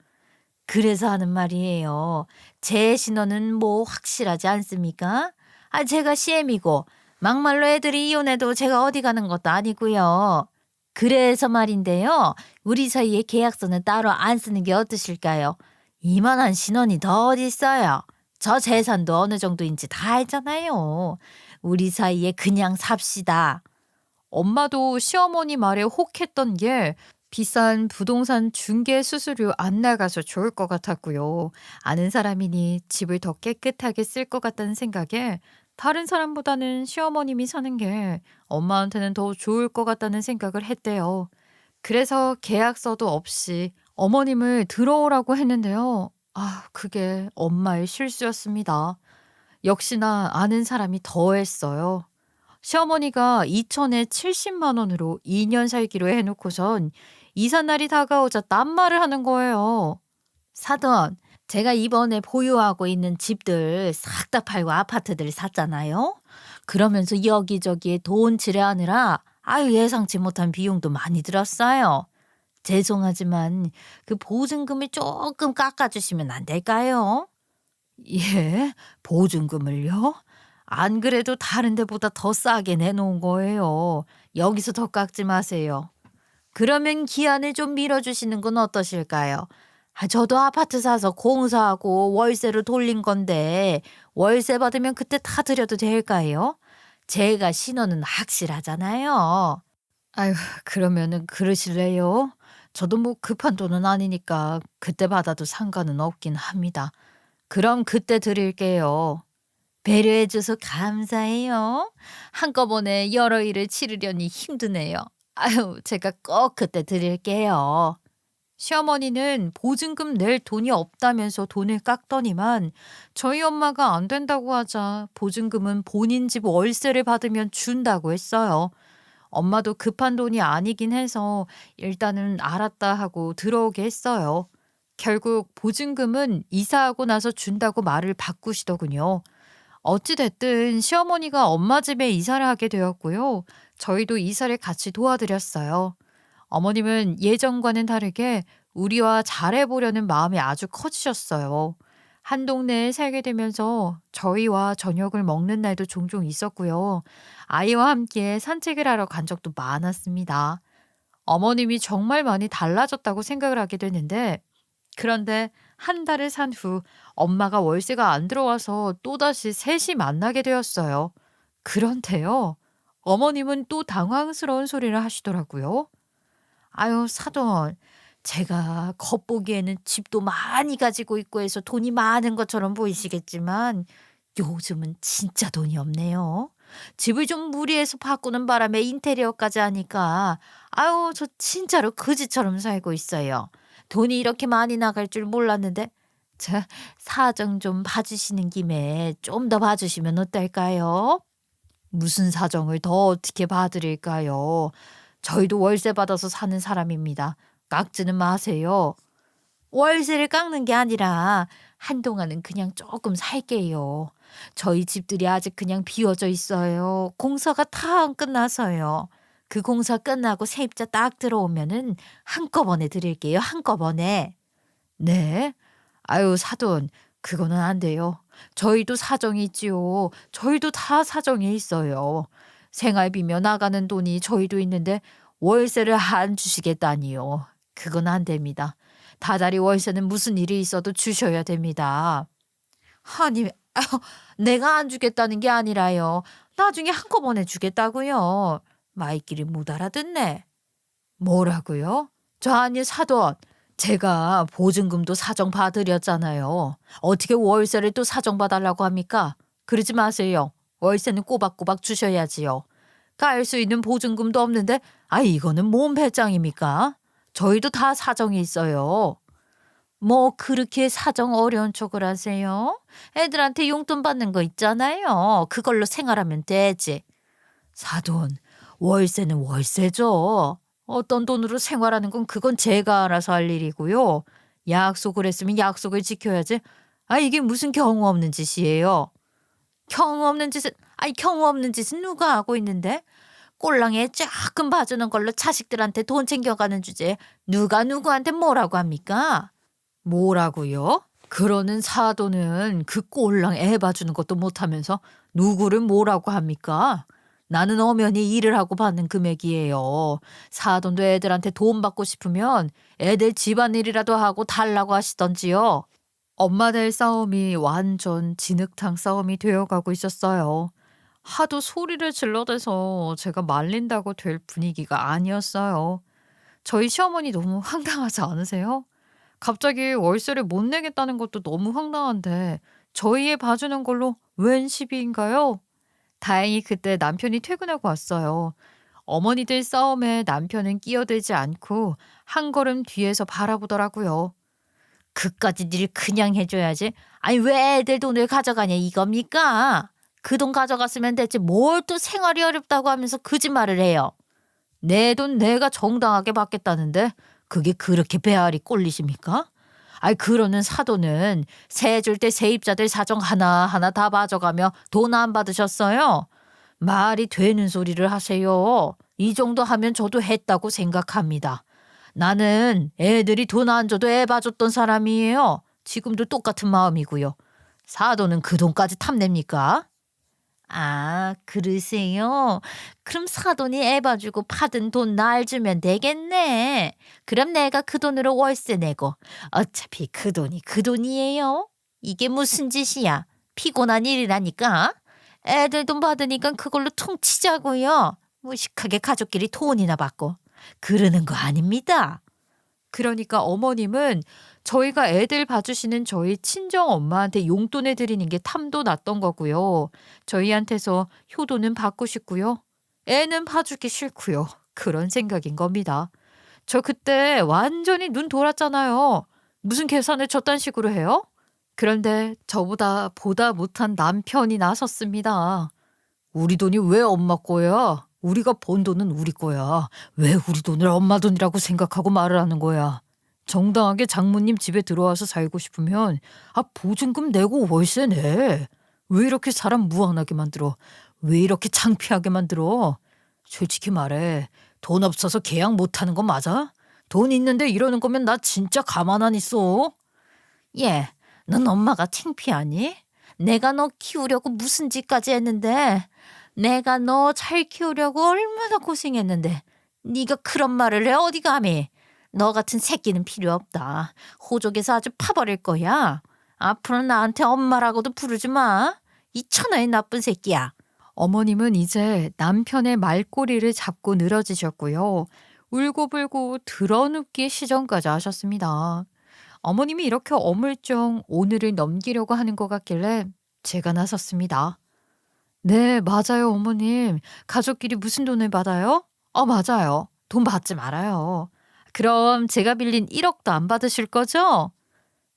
그래서 하는 말이에요. 제 신원은 뭐 확실하지 않습니까? 제가 CM이고 막말로 애들이 이혼해도 제가 어디 가는 것도 아니고요. 그래서 말인데요. 우리 사이에 계약서는 따로 안 쓰는 게 어떠실까요? 이만한 신원이 더 어디 있어요. 저 재산도 어느 정도인지 다 알잖아요. 우리 사이에 그냥 삽시다. 엄마도 시어머니 말에 혹했던 게 비싼 부동산 중개 수수료 안 나가서 좋을 것 같았고요. 아는 사람이니 집을 더 깨끗하게 쓸 것 같다는 생각에 다른 사람보다는 시어머님이 사는 게 엄마한테는 더 좋을 것 같다는 생각을 했대요. 그래서 계약서도 없이 어머님을 들어오라고 했는데요. 그게 엄마의 실수였습니다. 역시나 아는 사람이 더했어요. 시어머니가 2천에 70만 원으로 2년 살기로 해놓고선 이사 날이 다가오자 딴말을 하는 거예요. 사돈, 제가 이번에 보유하고 있는 집들 싹 다 팔고 아파트들 샀잖아요. 그러면서 여기저기에 돈 지뢰하느라 예상치 못한 비용도 많이 들었어요. 죄송하지만 그 보증금을 조금 깎아주시면 안 될까요? 예? 보증금을요? 안 그래도 다른 데보다 더 싸게 내놓은 거예요. 여기서 더 깎지 마세요. 그러면 기한을 좀 미뤄주시는 건 어떠실까요? 저도 아파트 사서 공사하고 월세로 돌린 건데 월세 받으면 그때 다 드려도 될까요? 제가 신원은 확실하잖아요. 아유, 그러면은 그러실래요? 저도 뭐 급한 돈은 아니니까 그때 받아도 상관은 없긴 합니다. 그럼 그때 드릴게요. 배려해줘서 감사해요. 한꺼번에 여러 일을 치르려니 힘드네요. 제가 꼭 그때 드릴게요. 시어머니는 보증금 낼 돈이 없다면서 돈을 깎더니만 저희 엄마가 안 된다고 하자 보증금은 본인 집 월세를 받으면 준다고 했어요. 엄마도 급한 돈이 아니긴 해서 일단은 알았다 하고 들어오게 했어요. 결국 보증금은 이사하고 나서 준다고 말을 바꾸시더군요. 어찌됐든 시어머니가 엄마 집에 이사를 하게 되었고요. 저희도 이사를 같이 도와드렸어요. 어머님은 예전과는 다르게 우리와 잘해보려는 마음이 아주 커지셨어요. 한 동네에 살게 되면서 저희와 저녁을 먹는 날도 종종 있었고요. 아이와 함께 산책을 하러 간 적도 많았습니다. 어머님이 정말 많이 달라졌다고 생각을 하게 되는데, 그런데 한 달을 산 후 엄마가 월세가 안 들어와서 또다시 셋이 만나게 되었어요. 그런데요, 어머님은 또 당황스러운 소리를 하시더라고요. 사돈. 제가 겉보기에는 집도 많이 가지고 있고 해서 돈이 많은 것처럼 보이시겠지만 요즘은 진짜 돈이 없네요. 집을 좀 무리해서 바꾸는 바람에 인테리어까지 하니까 저 진짜로 거지처럼 살고 있어요. 돈이 이렇게 많이 나갈 줄 몰랐는데 저 사정 좀 봐주시는 김에 좀 더 봐주시면 어떨까요? 무슨 사정을 더 어떻게 봐드릴까요? 저희도 월세 받아서 사는 사람입니다. 깎지는 마세요. 월세를 깎는 게 아니라 한동안은 그냥 조금 살게요. 저희 집들이 아직 그냥 비워져 있어요. 공사가 다 안 끝나서요. 그 공사 끝나고 세입자 딱 들어오면은 한꺼번에 드릴게요. 한꺼번에. 네? 사돈, 그거는 안 돼요. 저희도 사정이 있지요. 저희도 다 사정이 있어요. 생활비며 나가는 돈이 저희도 있는데 월세를 안 주시겠다니요. 그건 안 됩니다. 다달이 월세는 무슨 일이 있어도 주셔야 됩니다. 아니, 내가 안 주겠다는 게 아니라요. 나중에 한꺼번에 주겠다고요. 말귀를 못 알아듣네. 뭐라고요? 아니 사돈. 제가 보증금도 사정 봐드렸잖아요. 어떻게 월세를 또 사정 봐달라고 합니까? 그러지 마세요. 월세는 꼬박꼬박 주셔야지요. 깔 수 있는 보증금도 없는데 이거는 뭔 배짱입니까? 저희도 다 사정이 있어요. 뭐 그렇게 사정 어려운 척을 하세요? 애들한테 용돈 받는 거 있잖아요. 그걸로 생활하면 되지. 사돈, 월세는 월세죠. 어떤 돈으로 생활하는 건 그건 제가 알아서 할 일이고요. 약속을 했으면 약속을 지켜야지. 아, 이게 무슨 경우 없는 짓이에요. 경우 없는 짓은, 아니, 경우 없는 짓은 누가 하고 있는데? 꼴랑에 조금 봐주는 걸로 자식들한테 돈 챙겨가는 주제에 누가 누구한테 뭐라고 합니까? 뭐라고요? 그러는 사돈은 그 꼴랑 애 봐주는 것도 못하면서 누구를 뭐라고 합니까? 나는 엄연히 일을 하고 받는 금액이에요. 사돈도 애들한테 돈 받고 싶으면 애들 집안일이라도 하고 달라고 하시던지요. 엄마들 싸움이 완전 진흙탕 싸움이 되어가고 있었어요. 하도 소리를 질러대서 제가 말린다고 될 분위기가 아니었어요. 저희 시어머니 너무 황당하지 않으세요? 갑자기 월세를 못 내겠다는 것도 너무 황당한데 저희 애 봐주는 걸로 웬 시비인가요? 다행히 그때 남편이 퇴근하고 왔어요. 어머니들 싸움에 남편은 끼어들지 않고 한 걸음 뒤에서 바라보더라고요. 그까짓 일 그냥 해줘야지. 아니 왜 애들 돈을 가져가냐 이겁니까? 그 돈 가져갔으면 됐지 뭘 또 생활이 어렵다고 하면서 거짓말을 해요. 내 돈 내가 정당하게 받겠다는데 그게 그렇게 배알이 꼴리십니까? 아이 그러는 사돈은 세 줄 때 세입자들 사정 하나하나 다 봐줘가며 돈 안 받으셨어요? 말이 되는 소리를 하세요. 이 정도 하면 저도 했다고 생각합니다. 나는 애들이 돈 안 줘도 애 봐줬던 사람이에요. 지금도 똑같은 마음이고요. 사돈은 그 돈까지 탐냅니까? 아, 그러세요? 그럼 사돈이 애 봐주고 받은 돈 날 주면 되겠네. 그럼 내가 그 돈으로 월세 내고. 어차피 그 돈이 그 돈이에요. 이게 무슨 짓이야? 피곤한 일이라니까. 애들 돈 받으니까 그걸로 퉁치자고요. 무식하게 가족끼리 돈이나 받고. 그러는 거 아닙니다. 그러니까 어머님은 저희가 애들 봐주시는 저희 친정 엄마한테 용돈을 드리는 게 탐도 났던 거고요. 저희한테서 효도는 받고 싶고요. 애는 봐주기 싫고요. 그런 생각인 겁니다. 저 그때 완전히 눈 돌았잖아요. 무슨 계산을 저딴 식으로 해요? 그런데 저보다 보다 못한 남편이 나섰습니다. 우리 돈이 왜 엄마 거야? 우리가 번 돈은 우리 거야. 왜 우리 돈을 엄마 돈이라고 생각하고 말을 하는 거야? 정당하게 장모님 집에 들어와서 살고 싶으면 보증금 내고 월세 내. 왜 이렇게 사람 무한하게 만들어? 왜 이렇게 창피하게 만들어? 솔직히 말해. 돈 없어서 계약 못하는 거 맞아? 돈 있는데 이러는 거면 나 진짜 가만 안 있어. 예, 넌 엄마가 창피하니? 내가 너 키우려고 무슨 짓까지 했는데 내가 너 잘 키우려고 얼마나 고생했는데 네가 그런 말을 해 어디 감히. 너 같은 새끼는 필요 없다. 호족에서 아주 파버릴 거야. 앞으로 나한테 엄마라고도 부르지 마. 이 천하의 나쁜 새끼야. 어머님은 이제 남편의 말꼬리를 잡고 늘어지셨고요. 울고불고 드러눕기 시전까지 하셨습니다. 어머님이 이렇게 어물쩡 오늘을 넘기려고 하는 것 같길래 제가 나섰습니다. 네, 맞아요, 어머님. 가족끼리 무슨 돈을 받아요? 맞아요. 돈 받지 말아요. 그럼 제가 빌린 1억도 안 받으실 거죠?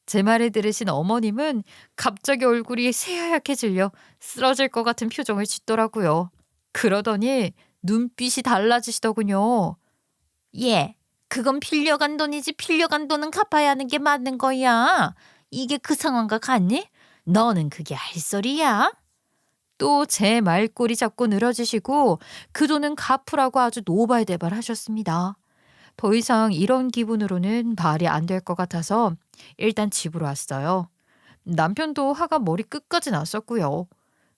제 말을 들으신 어머님은 갑자기 얼굴이 새하얗게 질려 쓰러질 것 같은 표정을 짓더라고요. 그러더니 눈빛이 달라지시더군요. 예, 그건 빌려간 돈이지 빌려간 돈은 갚아야 하는 게 맞는 거야. 이게 그 상황과 같니? 너는 그게 할 소리야? 또 제 말꼬리 잡고 늘어지시고 그 돈은 갚으라고 아주 노발대발하셨습니다. 더 이상 이런 기분으로는 말이 안 될 것 같아서 일단 집으로 왔어요. 남편도 화가 머리 끝까지 났었고요.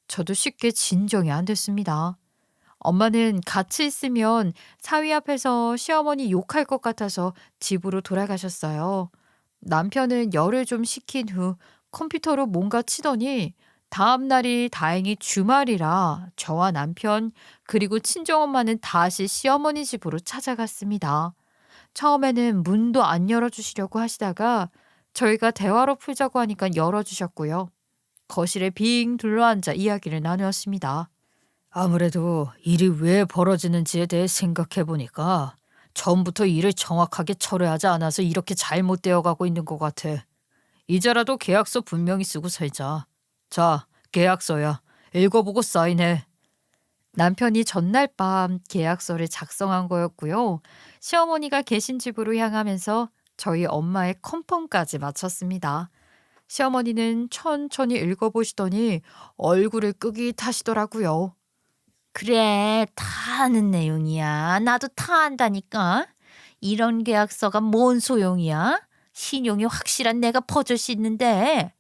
저도 쉽게 진정이 안 됐습니다. 엄마는 같이 있으면 사위 앞에서 시어머니 욕할 것 같아서 집으로 돌아가셨어요. 남편은 열을 좀 식힌 후 컴퓨터로 뭔가 치더니 다음 날이 다행히 주말이라 저와 남편 그리고 친정엄마는 다시 시어머니 집으로 찾아갔습니다. 처음에는 문도 안 열어주시려고 하시다가 저희가 대화로 풀자고 하니까 열어주셨고요. 거실에 빙 둘러앉아 이야기를 나누었습니다. 아무래도 일이 왜 벌어지는지에 대해 생각해 보니까 처음부터 일을 정확하게 처리하지 않아서 이렇게 잘못되어 가고 있는 것 같아. 이제라도 계약서 분명히 쓰고 살자. 자, 계약서야. 읽어보고 사인해. 남편이 전날 밤 계약서를 작성한 거였고요. 시어머니가 계신 집으로 향하면서 저희 엄마의 컨펌까지 마쳤습니다. 시어머니는 천천히 읽어보시더니 얼굴을 끄깃하시더라고요. 그래, 다 아는 내용이야. 나도 다 안다니까. 이런 계약서가 뭔 소용이야? 신용이 확실한 내가 퍼줄 수 있는데.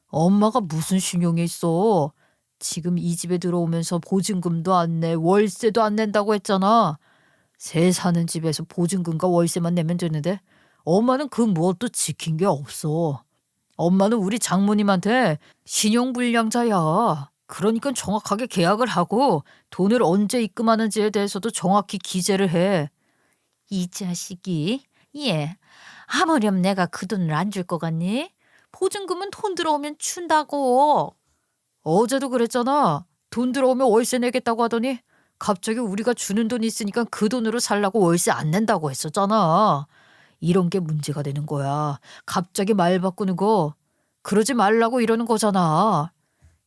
엄마가 무슨 신용이 있어? 지금 이 집에 들어오면서 보증금도 안 내, 월세도 안 낸다고 했잖아. 새 사는 집에서 보증금과 월세만 내면 되는데 엄마는 그 무엇도 지킨 게 없어. 엄마는 우리 장모님한테 신용불량자야. 그러니까 정확하게 계약을 하고 돈을 언제 입금하는지에 대해서도 정확히 기재를 해. 이 자식이, 예, 아무렴 내가 그 돈을 안 줄 것 같니? 보증금은 돈 들어오면 준다고. 어제도 그랬잖아. 돈 들어오면 월세 내겠다고 하더니 갑자기 우리가 주는 돈이 있으니까 그 돈으로 살라고 월세 안 낸다고 했었잖아. 이런 게 문제가 되는 거야. 갑자기 말 바꾸는 거. 그러지 말라고 이러는 거잖아.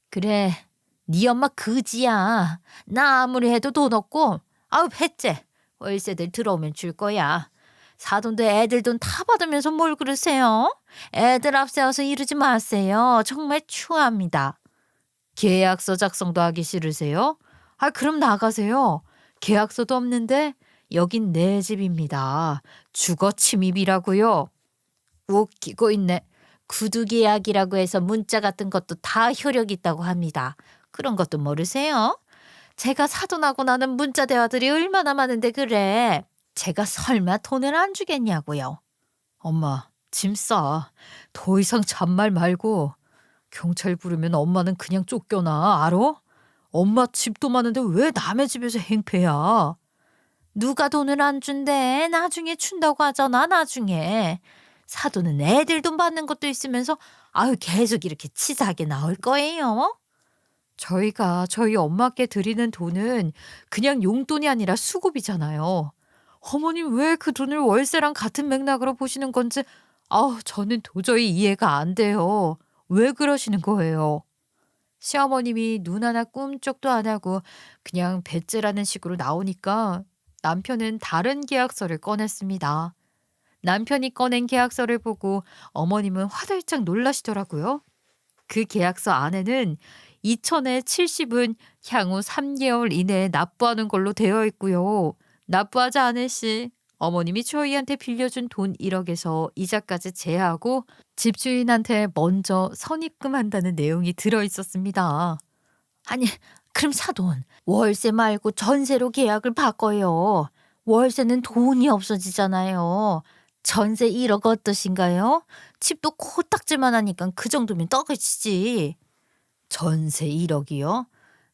그래, 네 엄마 그지야. 나 아무리 해도 돈 없고, 아우 배째. 월세들 들어오면 줄 거야. 사돈도 애들 돈 다 받으면서 뭘 그러세요? 애들 앞세워서 이러지 마세요. 정말 추합니다. 계약서 작성도 하기 싫으세요? 아, 그럼 나가세요. 계약서도 없는데 여긴 내 집입니다. 주거 침입이라고요. 웃기고 있네. 구두 계약이라고 해서 문자 같은 것도 다 효력 있다고 합니다. 그런 것도 모르세요? 제가 사돈하고 나는 문자 대화들이 얼마나 많은데 그래. 제가 설마 돈을 안 주겠냐고요. 엄마, 짐 싸. 더 이상 잔말 말고 경찰 부르면 엄마는 그냥 쫓겨나. 알아? 엄마 집도 많은데 왜 남의 집에서 행패야? 누가 돈을 안 준대. 나중에 준다고 하잖아. 나중에. 사돈은 애들 돈 받는 것도 있으면서 아유 계속 이렇게 치사하게 나올 거예요. 저희가 저희 엄마께 드리는 돈은 그냥 용돈이 아니라 수고비잖아요. 어머님 왜 그 돈을 월세랑 같은 맥락으로 보시는 건지 저는 도저히 이해가 안 돼요. 왜 그러시는 거예요? 시어머님이 눈 하나 꿈쩍도 안 하고 그냥 배째라는 식으로 나오니까 남편은 다른 계약서를 꺼냈습니다. 남편이 꺼낸 계약서를 보고 어머님은 화들짝 놀라시더라고요. 그 계약서 안에는 2천에 70은 향후 3개월 이내에 납부하는 걸로 되어 있고요. 납부하지 않을 시 어머님이 저희한테 빌려준 돈 1억에서 이자까지 제하고 집주인한테 먼저 선입금한다는 내용이 들어 있었습니다. 아니 그럼 사돈 월세 말고 전세로 계약을 바꿔요. 월세는 돈이 없어지잖아요. 전세 1억 어떠신가요? 집도 코딱지만 하니까 그 정도면 떡이치지. 전세 1억이요?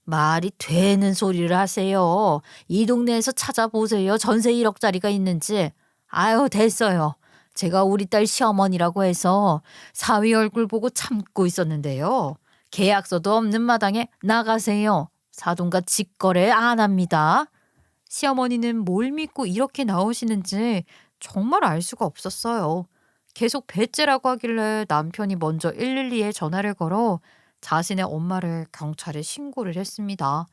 말이 되는 소리를 하세요. 이 동네에서 찾아보세요. 전세 1억짜리가 있는지. 아유 됐어요. 제가 우리 딸 시어머니라고 해서 사위 얼굴 보고 참고 있었는데요. 계약서도 없는 마당에 나가세요. 사돈과 직거래 안 합니다. 시어머니는 뭘 믿고 이렇게 나오시는지 정말 알 수가 없었어요. 계속 배째라고 하길래 남편이 먼저 112에 전화를 걸어 자신의 엄마를 경찰에 신고를 했습니다.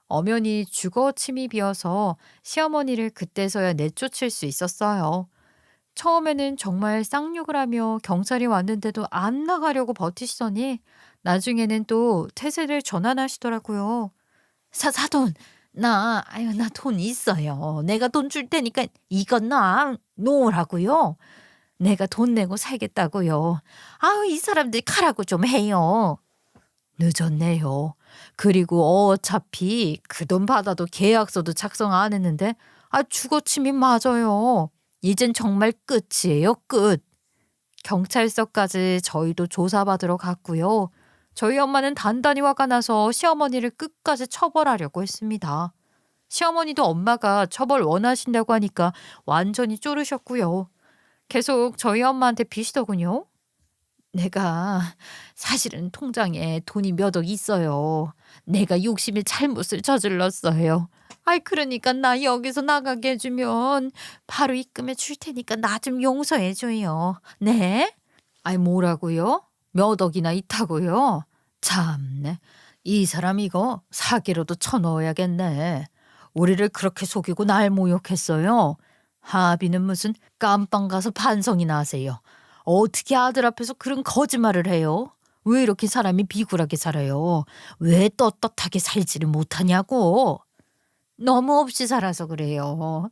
엄연히 주거 침입이어서 시어머니를 그때서야 내쫓을 수 있었어요. 처음에는 정말 쌍욕을 하며 경찰이 왔는데도 안 나가려고 버티시더니 나중에는 또 태세를 전환하시더라고요. 사돈 나 돈 있어요. 내가 돈 줄 테니까 이건 나 놓으라고요. 내가 돈 내고 살겠다고요. 아우 이 사람들 가라고 좀 해요. 늦었네요. 그리고 어차피 그 돈 받아도 계약서도 작성 안 했는데 주거 침입 맞아요. 이젠 정말 끝이에요, 끝. 경찰서까지 저희도 조사받으러 갔고요. 저희 엄마는 단단히 화가 나서 시어머니를 끝까지 처벌하려고 했습니다. 시어머니도 엄마가 처벌 원하신다고 하니까 완전히 쪼르셨고요. 계속 저희 엄마한테 비시더군요. 내가 사실은 통장에 돈이 몇 억 있어요. 내가 욕심에 잘못을 저질렀어요. 아이 그러니까 나 여기서 나가게 해주면 바로 입금해 줄 테니까 나 좀 용서해 줘요. 네? 아이 뭐라고요? 몇 억이나 있다고요? 참네. 이 사람 이거 사기로도 쳐넣어야겠네. 우리를 그렇게 속이고 날 모욕했어요. 하비는 무슨 깜빵 가서 반성이나 하세요. 어떻게 아들 앞에서 그런 거짓말을 해요? 왜 이렇게 사람이 비굴하게 살아요? 왜 떳떳하게 살지를 못하냐고. 너무 없이 살아서 그래요.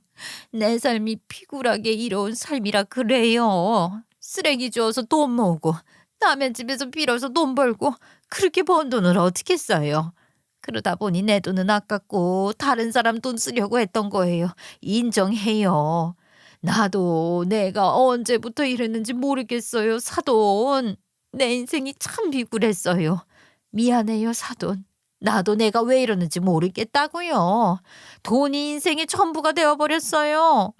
내 삶이 피굴하게 이로운 삶이라 그래요. 쓰레기 주워서 돈 모으고 남의 집에서 빌어서 돈 벌고 그렇게 번 돈을 어떻게 써요? 그러다 보니 내 돈은 아깝고 다른 사람 돈 쓰려고 했던 거예요. 인정해요. 나도 내가 언제부터 이랬는지 모르겠어요. 사돈. 내 인생이 참 비굴했어요. 미안해요, 사돈. 나도 내가 왜 이러는지 모르겠다고요. 돈이 인생의 전부가 되어버렸어요.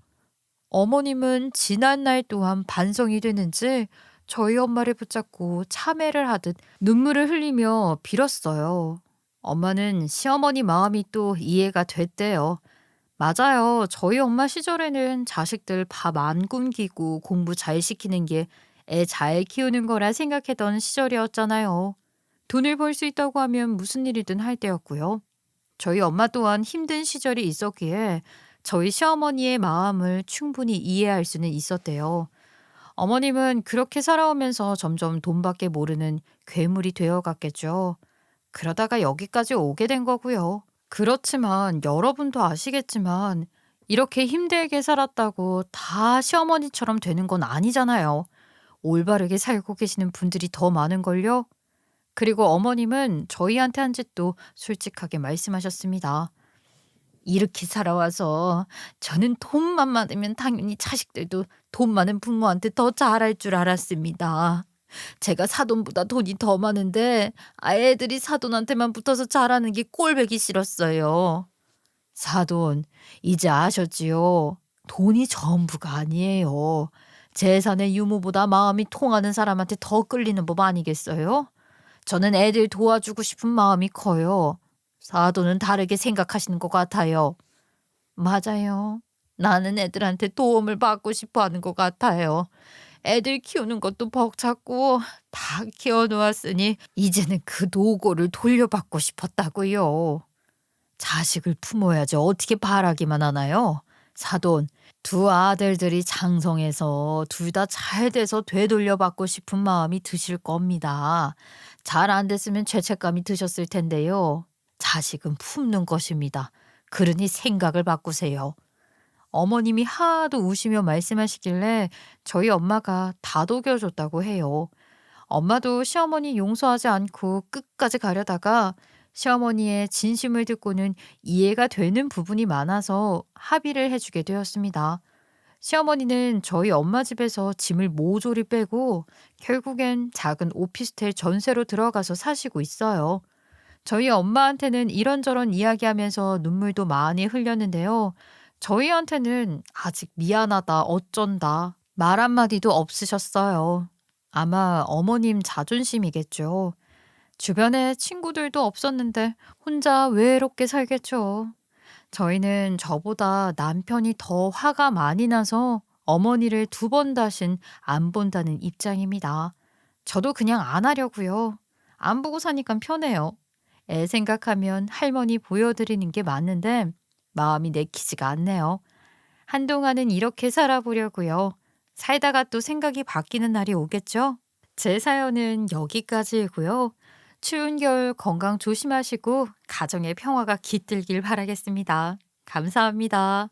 어머님은 지난 날 또한 반성이 되는지 저희 엄마를 붙잡고 참회를 하듯 눈물을 흘리며 빌었어요. 엄마는 시어머니 마음이 또 이해가 됐대요. 맞아요. 저희 엄마 시절에는 자식들 밥 안 굶기고 공부 잘 시키는 게 애 잘 키우는 거라 생각했던 시절이었잖아요. 돈을 벌 수 있다고 하면 무슨 일이든 할 때였고요. 저희 엄마 또한 힘든 시절이 있었기에 저희 시어머니의 마음을 충분히 이해할 수는 있었대요. 어머님은 그렇게 살아오면서 점점 돈밖에 모르는 괴물이 되어갔겠죠. 그러다가 여기까지 오게 된 거고요. 그렇지만 여러분도 아시겠지만 이렇게 힘들게 살았다고 다 시어머니처럼 되는 건 아니잖아요. 올바르게 살고 계시는 분들이 더 많은걸요. 그리고 어머님은 저희한테 한 짓도 솔직하게 말씀하셨습니다. 이렇게 살아와서 저는 돈만 많으면 당연히 자식들도 돈 많은 부모한테 더 잘할 줄 알았습니다. 제가 사돈보다 돈이 더 많은데 애들이 사돈한테만 붙어서 잘하는 게 꼴보기 싫었어요. 사돈, 이제 아셨지요? 돈이 전부가 아니에요. 재산의 유무보다 마음이 통하는 사람한테 더 끌리는 법 아니겠어요? 저는 애들 도와주고 싶은 마음이 커요. 사돈은 다르게 생각하시는 것 같아요. 맞아요. 나는 애들한테 도움을 받고 싶어 하는 것 같아요. 애들 키우는 것도 벅찼고 다 키워놓았으니 이제는 그 노고를 돌려받고 싶었다고요. 자식을 품어야지 어떻게 바라기만 하나요? 사돈, 두 아들들이 장성해서 둘 다 잘 돼서 되돌려받고 싶은 마음이 드실 겁니다. 잘 안 됐으면 죄책감이 드셨을 텐데요. 자식은 품는 것입니다. 그러니 생각을 바꾸세요. 어머님이 하도 우시며 말씀하시길래 저희 엄마가 다독여줬다고 해요. 엄마도 시어머니 용서하지 않고 끝까지 가려다가 시어머니의 진심을 듣고는 이해가 되는 부분이 많아서 합의를 해주게 되었습니다. 시어머니는 저희 엄마 집에서 짐을 모조리 빼고 결국엔 작은 오피스텔 전세로 들어가서 사시고 있어요. 저희 엄마한테는 이런저런 이야기하면서 눈물도 많이 흘렸는데요. 저희한테는 아직 미안하다, 어쩐다, 말 한마디도 없으셨어요. 아마 어머님 자존심이겠죠. 주변에 친구들도 없었는데 혼자 외롭게 살겠죠. 저희는 저보다 남편이 더 화가 많이 나서 어머니를 두 번 다신 안 본다는 입장입니다. 저도 그냥 안 하려고요. 안 보고 사니까 편해요. 애 생각하면 할머니 보여드리는 게 맞는데 마음이 내키지가 않네요. 한동안은 이렇게 살아보려고요. 살다가 또 생각이 바뀌는 날이 오겠죠? 제 사연은 여기까지이고요. 추운 겨울 건강 조심하시고 가정의 평화가 깃들길 바라겠습니다. 감사합니다.